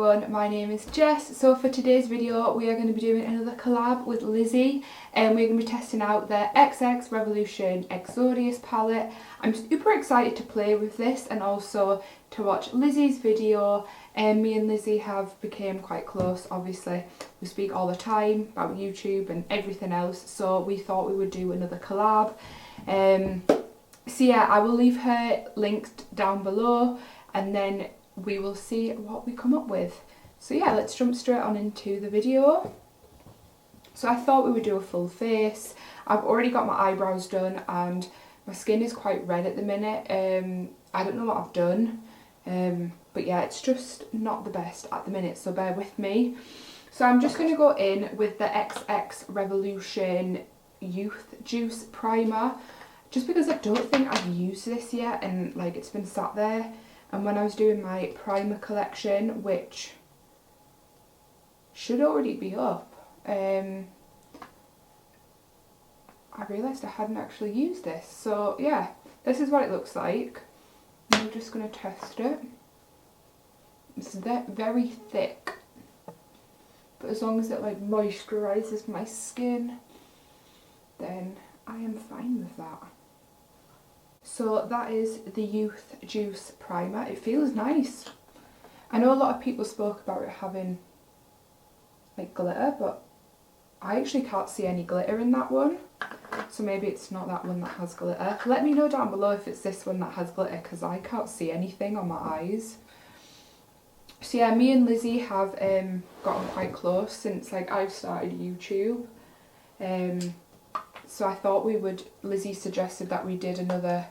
everyone, my name is Jess. So for today's video we are going to be doing another collab with Lizzie and we're going to be testing out the XX Revolution XXODUS Palette. I'm super excited to play with this and also to watch Lizzie's video. Me and Lizzie have become quite close, obviously. We speak all the time about YouTube and everything else, so we thought we would do another collab. So yeah, I will leave her linked down below and then we will see what we come up with. So yeah, let's jump straight on into the video. So I thought we would do a full face. I've already got my eyebrows done and my skin is quite red at the minute. I don't know what I've done, but yeah, it's just not the best at the minute, so bear with me. So I'm just going to go in with the XX Revolution Youth Juice Primer, just because I don't think I've used this yet and like it's been sat there. And when I was doing my primer collection, which should already be up, I realised I hadn't actually used this. So yeah, this is what it looks like. I'm just going to test it. It's very thick, but as long as it like moisturises my skin, then I am fine with that. So that is the Youth Juice Primer. It feels nice. I know a lot of people spoke about it having like glitter, but I actually can't see any glitter in that one. So maybe it's not that one that has glitter. Let me know down below if it's this one that has glitter, because I can't see anything on my eyes. So yeah, me and Lizzie have gotten quite close since like I've started YouTube. So I thought we would, Lizzie suggested that we did another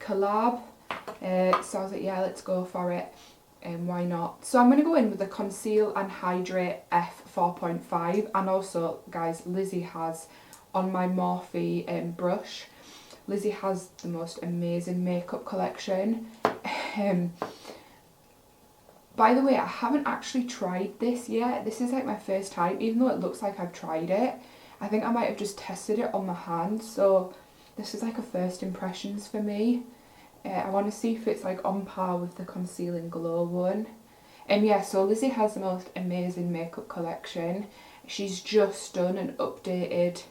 collab. So I was like, yeah, let's go for it. Why not? So I'm going to go in with the Conceal and Hydrate F4.5. And also, guys, Lizzie has on my Morphe brush. Lizzie has the most amazing makeup collection. By the way, I haven't actually tried this yet. This is like my first time, even though it looks like I've tried it. I think I might have just tested it on my hand, so this is like a first impressions for me. I want to see if it's like on par with the Conceal and Glow one. And yeah, so Lizzie has the most amazing makeup collection. She's just done an updated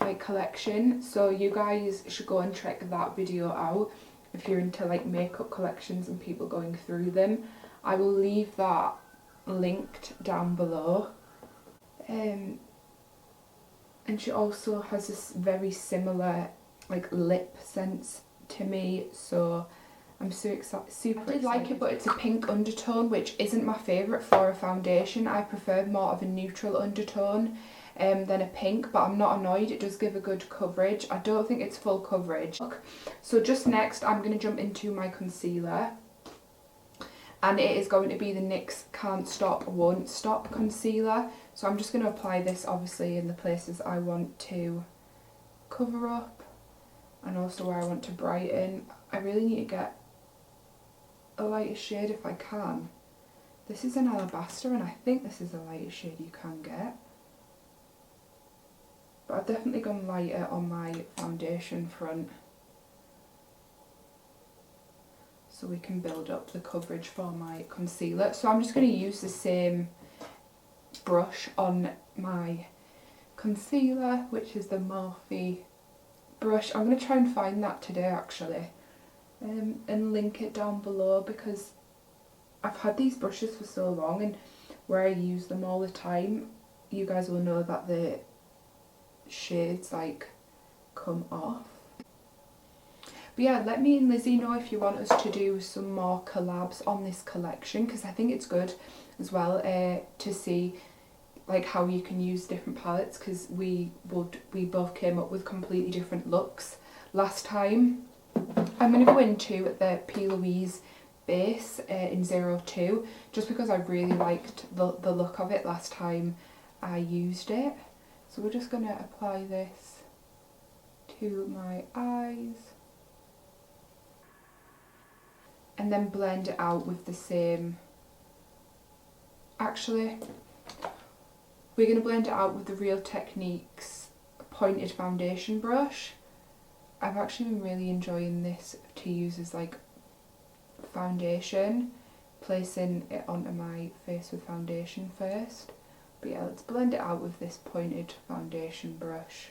like collection, so you guys should go and check that video out if you're into like makeup collections and people going through them. I will leave that linked down below. And she also has this very similar like lip sense to me, so I'm super excited. I did like it, but it's a pink undertone, which isn't my favourite for a foundation. I prefer more of a neutral undertone than a pink, but I'm not annoyed. It does give a good coverage. I don't think it's full coverage. So just next I'm going to jump into my concealer. And it is going to be the NYX Can't Stop Won't Stop concealer. So I'm just going to apply this obviously in the places I want to cover up and also where I want to brighten. I really need to get a lighter shade if I can. This is an Alabaster and I think this is the lightest shade you can get. But I've definitely gone lighter on my foundation front, so we can build up the coverage for my concealer. So I'm just going to use the same brush on my concealer, which is the Morphe brush. I'm going to try and find that today actually, and link it down below, because I've had these brushes for so long and where I use them all the time, you guys will know that the shades like come off. But yeah, let me and Lizzie know if you want us to do some more collabs on this collection, because I think it's good as well to see like how you can use different palettes, because we both came up with completely different looks last time. I'm going to go into the P. Louise base in 02, just because I really liked the look of it last time I used it. So we're just going to apply this to my eyes and then blend it out with the same, actually we're going to blend it out with the Real Techniques pointed foundation brush. I've actually been really enjoying this to use as like foundation. placing it onto my face with foundation first. But yeah, let's blend it out with this pointed foundation brush.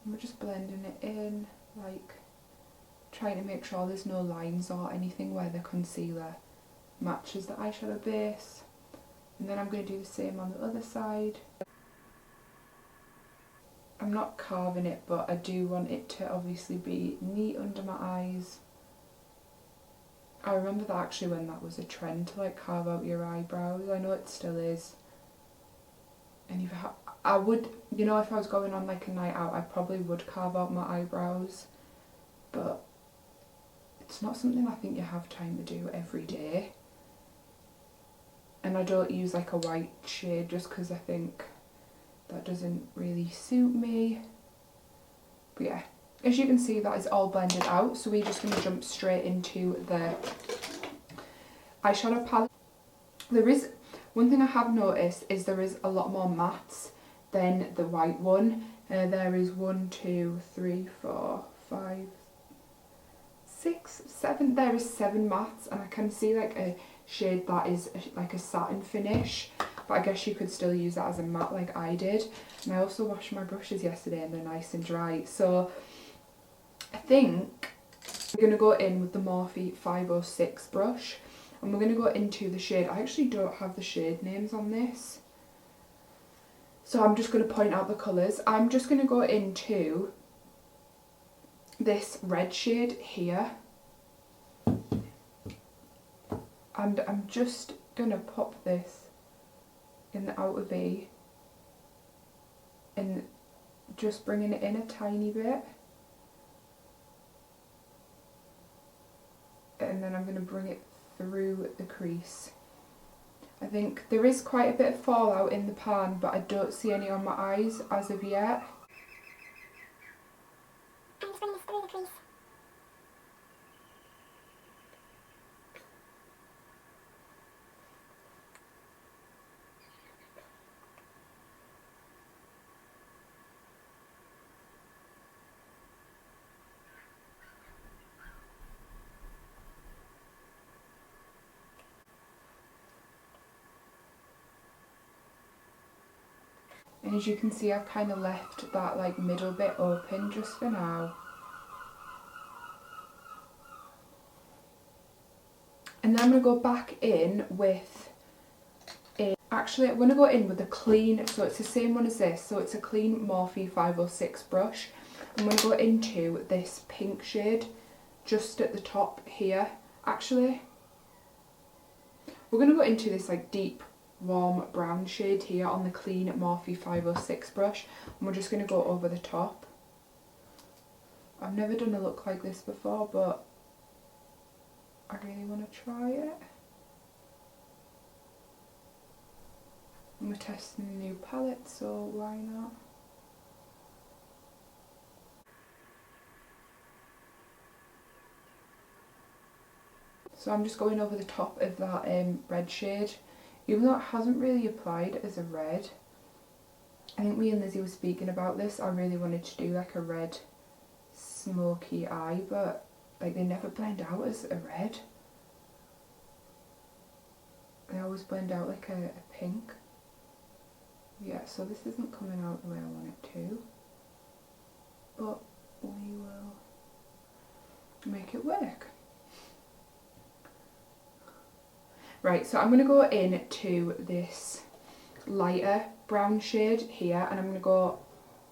And we're just blending it in, like trying to make sure there's no lines or anything where the concealer matches the eyeshadow base. And then I'm going to do the same on the other side. I'm not carving it, but I do want it to obviously be neat under my eyes. I remember that actually when that was a trend to like carve out your eyebrows. I know it still is. And if I would, you know, if I was going on like a night out, I probably would carve out my eyebrows. But it's not something I think you have time to do every day. And I don't use like a white shade just because I think that doesn't really suit me. But yeah, as you can see, that is all blended out. So we're just going to jump straight into the eyeshadow palette. There is one thing I have noticed is there is a lot more mattes than the white one. There is 1, 2, 3, 4, 5, 6, 7. There is 7 mattes, and I can see like a shade that is like a satin finish. But I guess you could still use that as a matte like I did. And I also washed my brushes yesterday and they're nice and dry. So I think we're going to go in with the Morphe 506 brush. And we're going to go into the shade. I actually don't have the shade names on this. So I'm just going to point out the colours. I'm just going to go into this red shade here. And I'm just going to pop this in the outer V and just bringing it in a tiny bit, and then I'm going to bring it through the crease. I think there is quite a bit of fallout in the pan, but I don't see any on my eyes as of yet. I'm just bringing this through the crease. And as you can see, I've kind of left that like middle bit open just for now. And then I'm going to go back in with actually I'm going to go in with a clean, so it's the same one as this, so it's a clean Morphe 506 brush. I'm going to go into this pink shade just at the top here. Actually, we're going to go into this like deep warm brown shade here on the clean Morphe 506 brush, and we're just going to go over the top. I've never done a look like this before, but I really want to try it. And we're testing a new palette, so why not? So I'm just going over the top of that red shade. Even though it hasn't really applied as a red, I think me and Lizzie were speaking about this. I really wanted to do like a red smoky eye, but like they never blend out as a red. They always blend out like a pink. Yeah, so this isn't coming out the way I want it to, but we will make it work. Right, so I'm going to go into this lighter brown shade here, and I'm going to go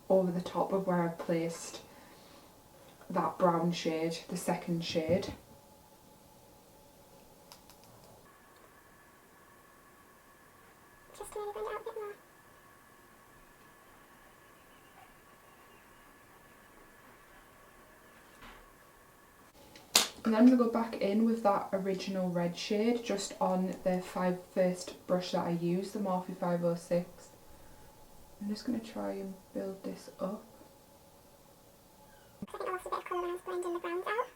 over the top of where I've placed that brown shade, the second shade. Just to really bring it out a bit more. And then I'm going to go back in with that original red shade just on the first brush that I used, the Morphe 506. I'm just going to try and build this up. I think I lost a bit of colour when I was blending the browns out.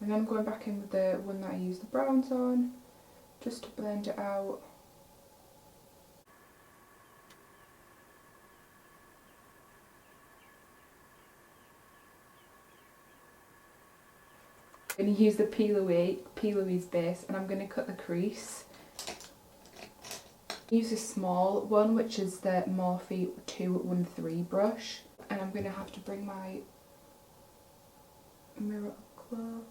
And then I'm going back in with the one that I used the browns on, just to blend it out. I'm going to use the P. Louise base and I'm going to cut the crease. Use a small one, which is the Morphe 213 brush, and I'm going to have to bring my mirror up close.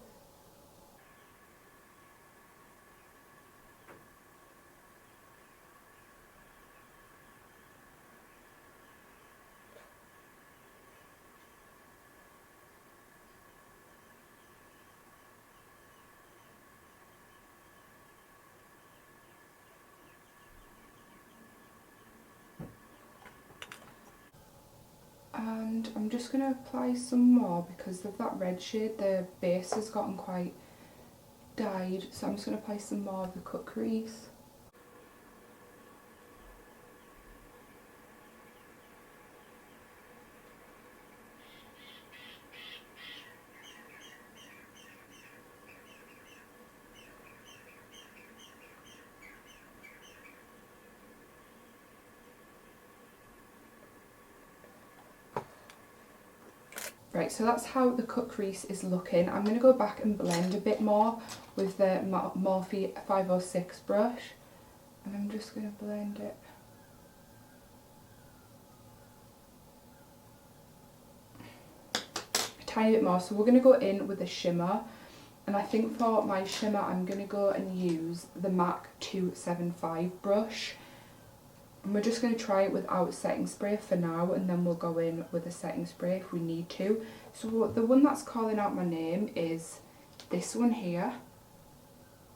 And I'm just going to apply some more because of that red shade. The base has gotten quite dyed, so I'm just going to apply some more of the cut crease. Right, so that's how the cut crease is looking. I'm going to go back and blend a bit more with the Morphe 506 brush. And I'm just going to blend it. A tiny bit more. So we're going to go in with a shimmer. And I think for my shimmer, I'm going to go and use the MAC 275 brush. And we're just going to try it without setting spray for now, and then we'll go in with a setting spray if we need to. So the one that's calling out my name is this one here.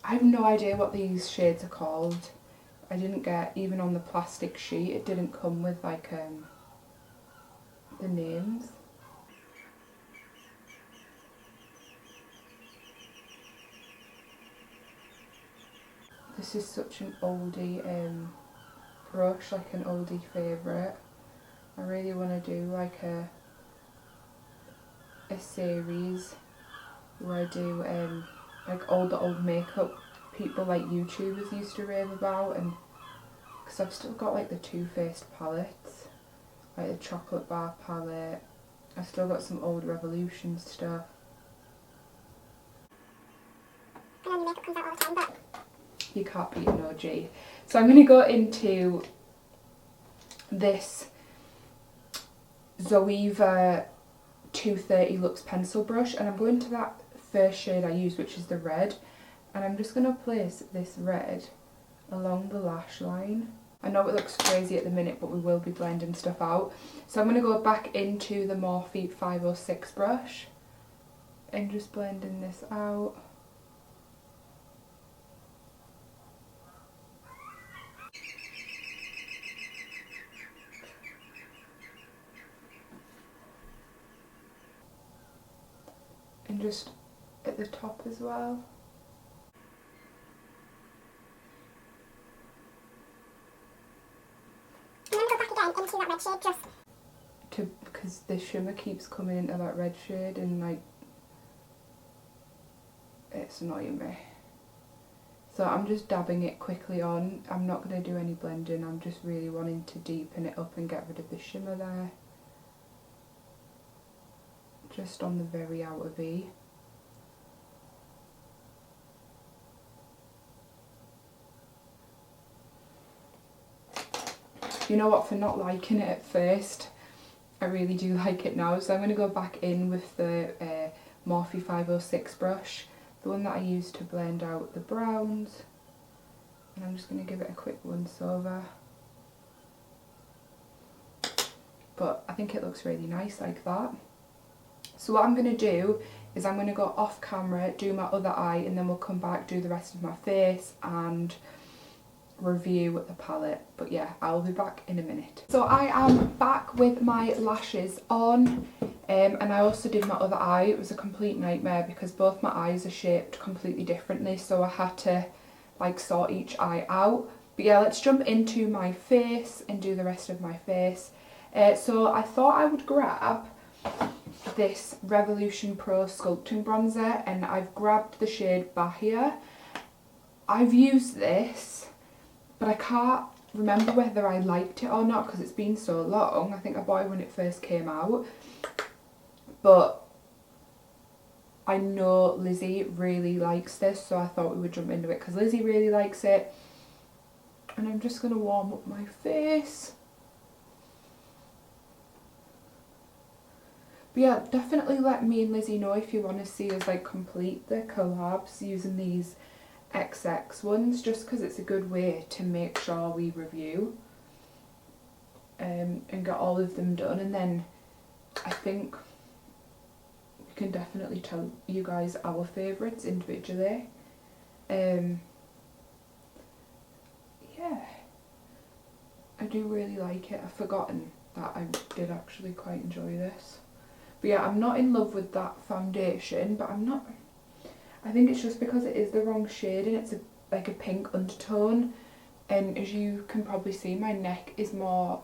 I have no idea what these shades are called. I didn't get, even on the plastic sheet, it didn't come with like the names. This is such an oldie brush, like an oldie favourite. I really want to do like a series where I do like all the old makeup people like YouTubers used to rave about, and because I've still got like the Too Faced palettes, like the chocolate bar palette. I've still got some old Revolution stuff. I know your makeup comes out all the time, but You can't beat an OG. So I'm going to go into this Zoeva 230 Luxe pencil brush, and I'm going to that first shade I used, which is the red, and I'm just going to place this red along the lash line. I know it looks crazy at the minute, but we will be blending stuff out. So I'm going to go back into the Morphe 506 brush and just blending this out. And just at the top as well. I'm going to go back again into that red shade just Because the shimmer keeps coming into that red shade and like it's annoying me. So I'm just dabbing it quickly on. I'm not going to do any blending. I'm just really wanting to deepen it up and get rid of the shimmer there. Just on the very outer V. You know what, for not liking it at first, I really do like it now. So I'm going to go back in with the Morphe 506 brush, the one that I used to blend out the browns. And I'm just going to give it a quick once over. But I think it looks really nice like that. So what I'm going to do is I'm going to go off camera, do my other eye, and then we'll come back, do the rest of my face and review the palette. But yeah, I'll be back in a minute. So I am back with my lashes on, and I also did my other eye. It was a complete nightmare because both my eyes are shaped completely differently, so I had to like sort each eye out. But yeah, let's jump into my face and do the rest of my face. So I thought I would grab this Revolution Pro Sculpting Bronzer, and I've grabbed the shade Bahia. I've used this, but I can't remember whether I liked it or not because it's been so long. I think I bought it when it first came out, but I know Lizzie really likes this, so I thought we would jump into it because Lizzie really likes it. And I'm just going to warm up my face. But yeah, definitely let me and Lizzie know if you want to see us like complete the collabs using these XX ones, just because it's a good way to make sure we review and get all of them done. And then I think we can definitely tell you guys our favourites individually. Yeah, I do really like it. I've forgotten that I did actually quite enjoy this. But yeah, I'm not in love with that foundation, but I think it's just because it is the wrong shade and it's like a pink undertone. And as you can probably see, my neck is more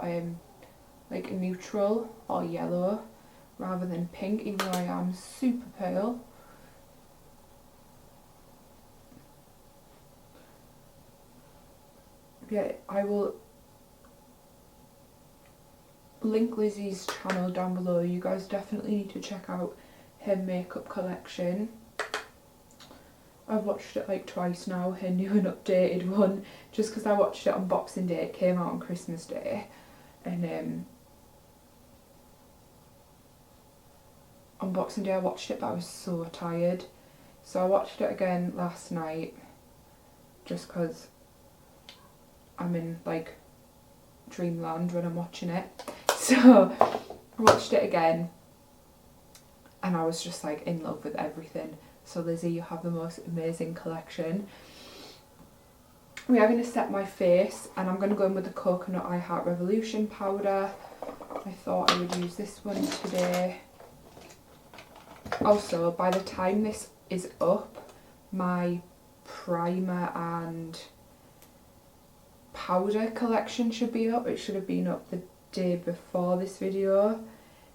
like a neutral or yellow rather than pink, even though I am super pale. Yeah, I will link Lizzie's channel down below. You guys definitely need to check out her makeup collection. I've watched it like twice now, her new and updated one, just because I watched it on Boxing Day. It came out on Christmas Day, and on Boxing Day I watched it, but I was so tired, so I watched it again last night just because I'm in like dreamland when I'm watching it. So I watched it again and I was just like in love with everything. So Lizzie, you have the most amazing collection. We are going to set my face and I'm going to go in with the Coconut I Heart Revolution powder. I thought I would use this one today. Also, by the time this is up, my primer and powder collection should be up. It should have been up the day before this video.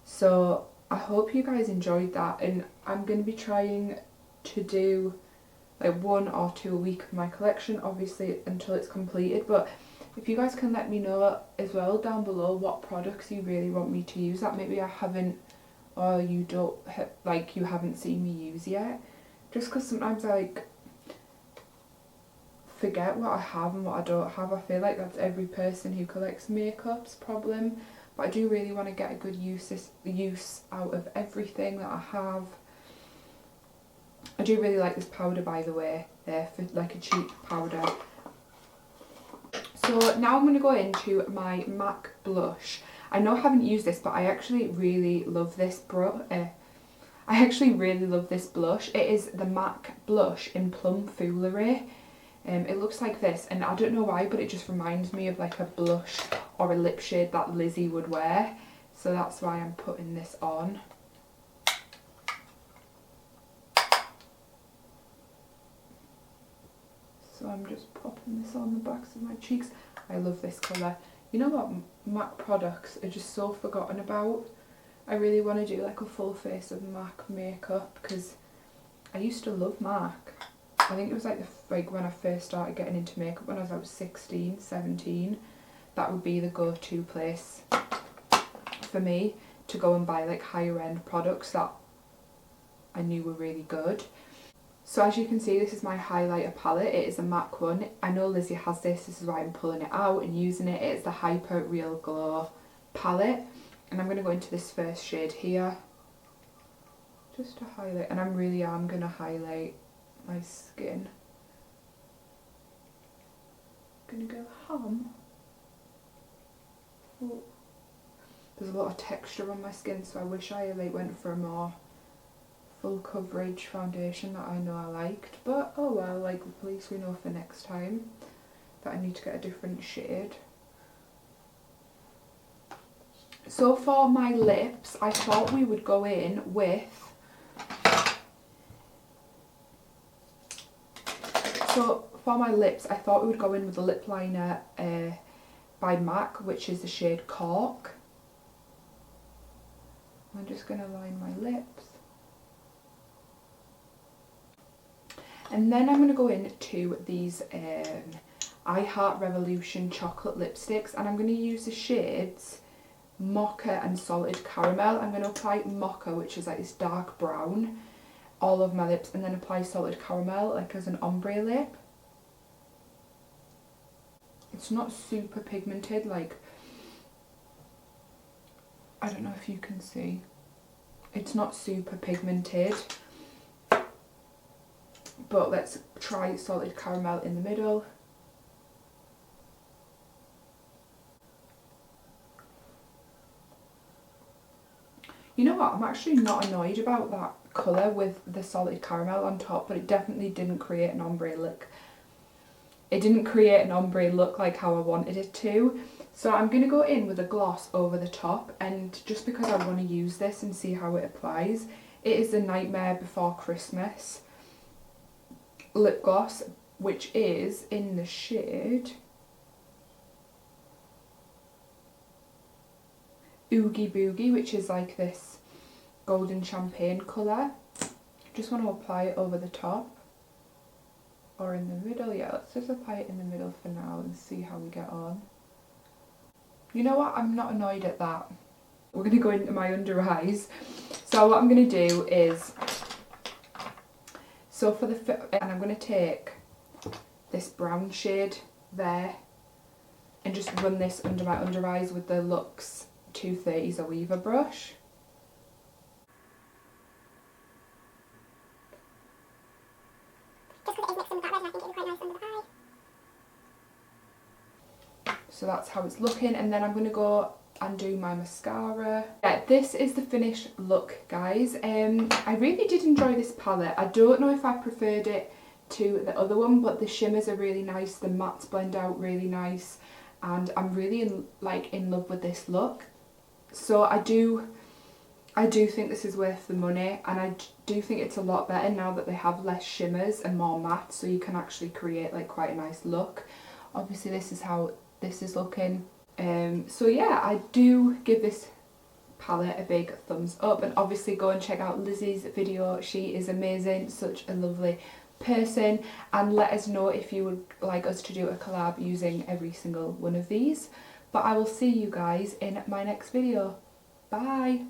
So I hope you guys enjoyed that, and I'm going to be trying to do like 1 or 2 a week of my collection, obviously until it's completed. But if you guys can let me know as well down below what products you really want me to use that maybe I haven't, or you don't like, you haven't seen me use yet, just because sometimes I like forget what I have and what I don't have. I feel like that's every person who collects makeup's problem, but I do really want to get a good use out of everything that I have. I do really like this powder, by the way, for like a cheap powder. So now I'm going to go into my MAC blush. I know I haven't used this, but I actually really love this blush. It is the MAC blush in Plum Foolery. It looks like this, and I don't know why, but it just reminds me of like a blush or a lip shade that Lizzie would wear. So that's why I'm putting this on. So I'm just popping this on the backs of my cheeks. I love this colour. You know what, MAC products are just so forgotten about. I really want to do like a full face of MAC makeup because I used to love MAC. I think it was like when I first started getting into makeup when I was like 16, 17. That would be the go-to place for me to go and buy like higher end products that I knew were really good. So as you can see, this is my highlighter palette. It is a MAC one. I know Lizzie has this. This is why I'm pulling it out and using it. It's the Hyper Real Glow palette. And I'm going to go into this first shade here, just to highlight. And I really am going to highlight my skin. Gonna go ham. Oh. There's a lot of texture on my skin, so I wish I like went for a more full coverage foundation that I know I liked, but oh well, like at least we know for next time that I need to get a different shade. So for my lips, I thought we would go in with, the lip liner by MAC, which is the shade Cork. I'm just going to line my lips. And then I'm going to go into these I Heart Revolution chocolate lipsticks, and I'm going to use the shades Mocha and Salted Caramel. I'm going to apply Mocha, which is like this dark brown, all over my lips and then apply Salted Caramel like as an ombre lip. It's not super pigmented, like, I don't know if you can see. It's not super pigmented. But let's try Salted Caramel in the middle. You know what, I'm actually not annoyed about that colour with the Salted Caramel on top, but it definitely didn't create an ombre look. It didn't create an ombre look like how I wanted it to. So I'm going to go in with a gloss over the top, and just because I want to use this and see how it applies, it is the Nightmare Before Christmas lip gloss, which is in the shade Oogie Boogie, which is like this golden champagne colour. Just want to apply it over the top or in the middle. Yeah, let's just apply it in the middle for now and see how we get on. You know what, I'm not annoyed at that. We're going to go into my under eyes. So what I'm going to do is, so for and I'm going to take this brown shade there and just run this under my under eyes with the Luxe 230's a Weaver brush. Just because it is mixing with that red, and I think it would be quite nice under the eye. So that's how it's looking, and then I'm going to go and do my mascara. Yeah, this is the finished look, guys. I really did enjoy this palette. I don't know if I preferred it to the other one, but the shimmers are really nice, the mattes blend out really nice, and I'm really in love with this look. So I do think this is worth the money, and I do think it's a lot better now that they have less shimmers and more matte, so you can actually create like quite a nice look. Obviously this is how this is looking. So yeah, I do give this palette a big thumbs up, and obviously go and check out Lizzie's video. She is amazing, such a lovely person, and let us know if you would like us to do a collab using every single one of these. But I will see you guys in my next video. Bye!